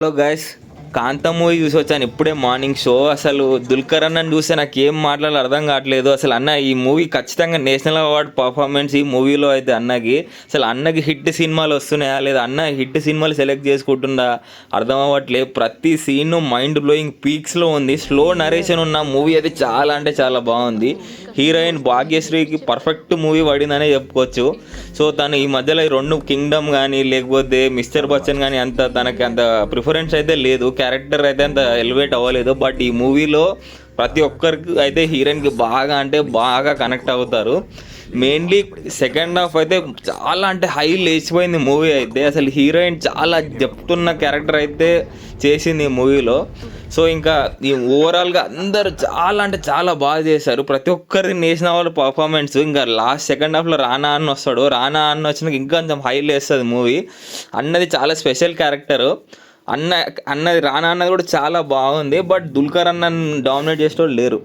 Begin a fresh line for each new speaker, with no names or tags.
Hello guys, కాంతం movie చూసి వచ్చాను ఇప్పుడే మార్నింగ్ షో. అసలు దుల్కర్ అన్నని చూస్తే నాకు ఏం మాట్లాడాలో అర్థం కావట్లేదు. అసలు అన్న ఈ మూవీ ఖచ్చితంగా నేషనల్ అవార్డ్ పర్ఫార్మెన్స్ ఈ మూవీలో అయితే అన్నకి. అసలు అన్నకి హిట్ సినిమాలు వస్తున్నాయా లేదా అన్న హిట్ సినిమాలు సెలెక్ట్ చేసుకుంటుందా అర్థం అవ్వట్లేదు. ప్రతి సీన్ మైండ్ బ్లోయింగ్ పీక్స్లో ఉంది. స్లో నరేషన్ ఉన్న మూవీ అయితే చాలా అంటే చాలా బాగుంది. హీరోయిన్ భాగ్యశ్రీకి పర్ఫెక్ట్ మూవీ పడిందనే చెప్పుకోవచ్చు. సో తను ఈ మధ్యలో ఈ రెండు కింగ్డమ్ కానీ లేకపోతే మిస్టర్ బచ్చన్ కానీ అంత తనకి అంత ప్రిఫరెన్స్ అయితే లేదు. క్యారెక్టర్ అయితే అంత ఎలివేట్ అవ్వలేదు. బట్ ఈ మూవీలో ప్రతి ఒక్కరికి అయితే హీరోయిన్కి బాగా అంటే బాగా కనెక్ట్ అవుతారు. మెయిన్లీ సెకండ్ హాఫ్ అయితే చాలా అంటే హై లేచిపోయింది మూవీ అయితే. అసలు హీరోయిన్ చాలా చెప్తున్న క్యారెక్టర్ అయితే చేసింది ఈ మూవీలో. సో ఇంకా ఈ ఓవరాల్గా అందరూ చాలా అంటే చాలా బాగా చేశారు. ప్రతి ఒక్కరి నేషనల్ వాళ్ళ పర్ఫార్మెన్స్. ఇంకా లాస్ట్ సెకండ్ హాఫ్లో రానా అన్న వస్తాడు. రానా అన్న వచ్చినాక ఇంకా కొంచెం హై లేస్తుంది మూవీ. అన్నది చాలా స్పెషల్ క్యారెక్టరు. అన్నది రానా అన్నది కూడా చాలా బాగుంది. బట్ దుల్కర్ అన్న డామినేట్ చేసేవాళ్ళు లేరు.